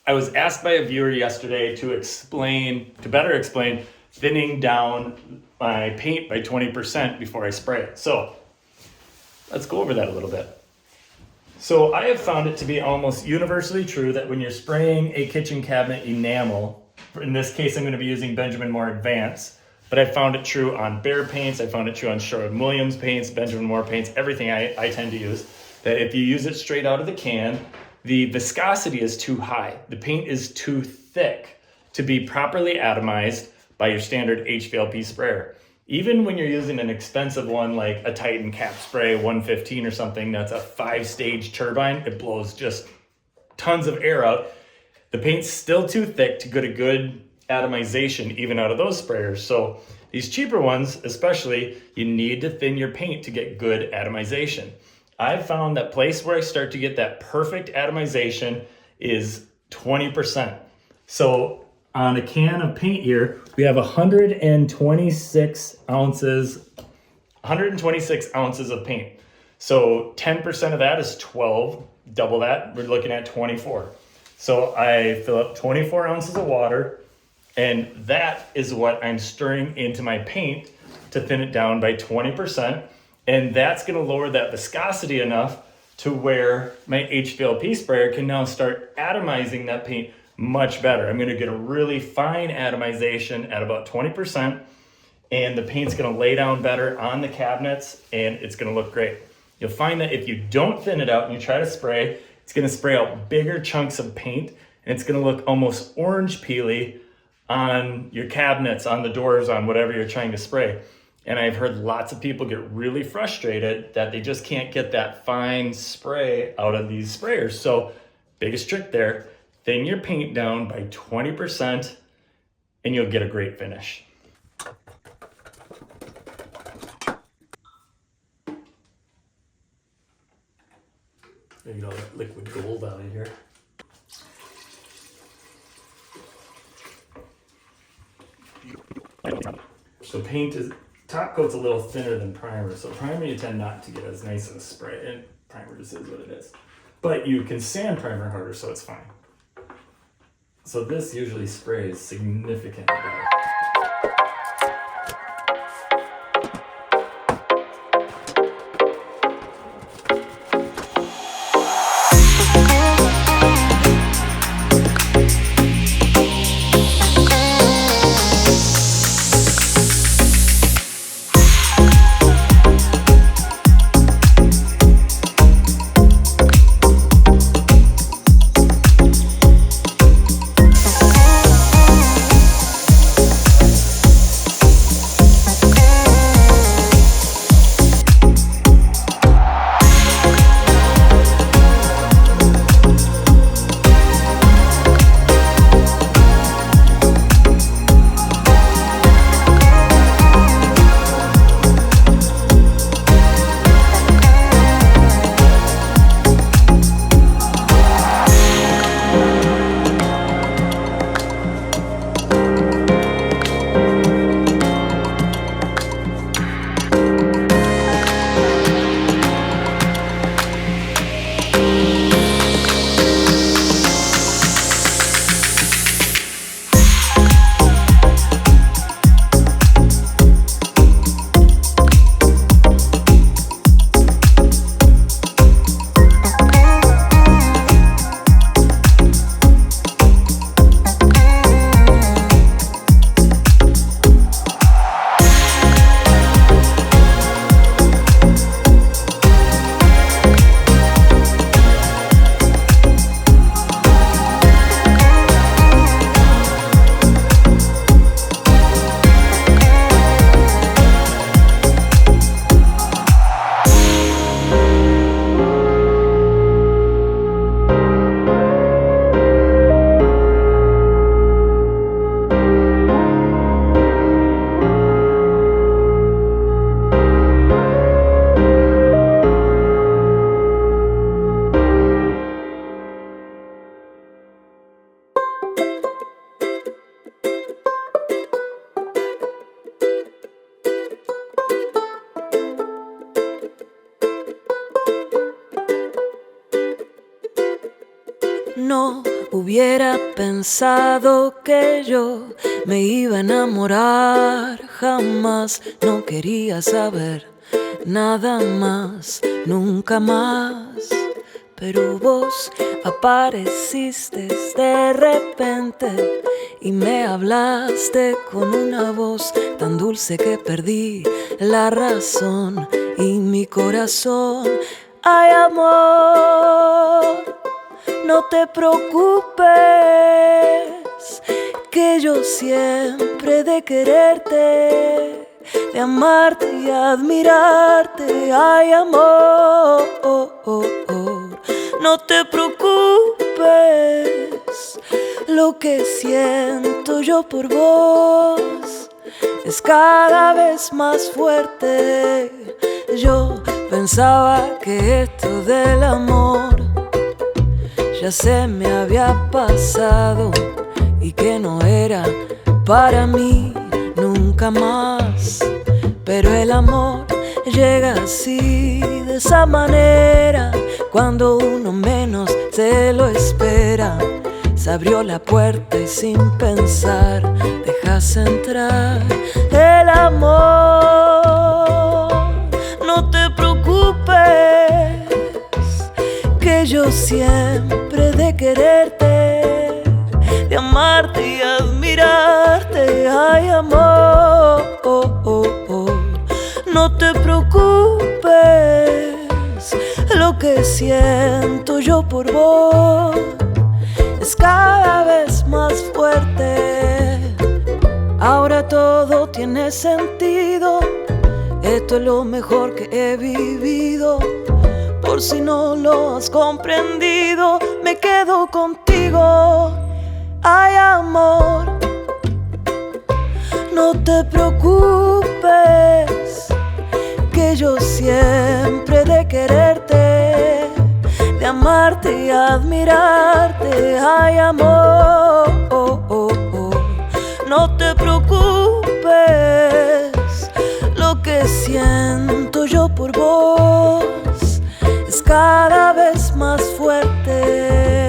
I was asked by a viewer yesterday to better explain thinning down my paint by 20% before I spray it. So let's go over that a little bit. So I have found it to be almost universally true that when you're spraying a kitchen cabinet enamel, in this case I'm going to be using Benjamin Moore Advanced, but I found it true on Behr paints, I found it true on Sherwin-Williams paints, Benjamin Moore paints, everything I tend to use, that if you use it straight out of the can, the viscosity is too high. The paint is too thick to be properly atomized by your standard HVLP sprayer. Even when you're using an expensive one like a Titan Cap Spray 115 or something, that's a 5-stage turbine, it blows just tons of air out. The paint's still too thick to get a good atomization even out of those sprayers. So these cheaper ones, especially, you need to thin your paint to get good atomization. I've found that place where I start to get that perfect atomization is 20%. So on a can of paint here, we have 126 ounces of paint. So 10% of that is 12, double that, we're looking at 24. So I fill up 24 ounces of water, and that is what I'm stirring into my paint to thin it down by 20. And that's gonna lower that viscosity enough to where my HVLP sprayer can now start atomizing that paint much better. I'm gonna get a really fine atomization at about 20%, and the paint's gonna lay down better on the cabinets, and it's gonna look great. You'll find that if you don't thin it out and you try to spray, it's gonna spray out bigger chunks of paint, and it's gonna look almost orange peely on your cabinets, on the doors, on whatever you're trying to spray. And I've heard lots of people get really frustrated that they just can't get that fine spray out of these sprayers. So biggest trick there, thin your paint down by 20% and you'll get a great finish. There you go, liquid gold out of here. So paint is, top coat's a little thinner than primer. So primer you tend not to get as nice of a spray, and primer just is what it is. But you can sand primer harder, so it's fine. So this usually sprays significantly better. Hubiera pensado que yo me iba a enamorar, jamás no quería saber nada más, nunca más. Pero vos apareciste de repente y me hablaste con una voz tan dulce que perdí la razón y mi corazón. Ay, amor, no te preocupes, que yo siempre he de quererte, de amarte y admirarte. Ay, amor, no te preocupes, lo que siento yo por vos es cada vez más fuerte. Yo pensaba que esto del amor ya se me había pasado y que no era para mí nunca más. Pero el amor llega así, de esa manera, cuando uno menos se lo espera. Se abrió la puerta y sin pensar dejas entrar el amor. No te preocupes, que yo siempre he de quererte, de amarte y admirarte. Ay, amor, no te preocupes, lo que siento yo por vos es cada vez más fuerte. Ahora todo tiene sentido, esto es lo mejor que he vivido. Por si no lo has comprendido, me quedo contigo. Ay, amor, no te preocupes, que yo siempre he de quererte, de amarte y admirarte. Ay, amor, no te preocupes, lo que siento yo por vos es cada vez más fuerte.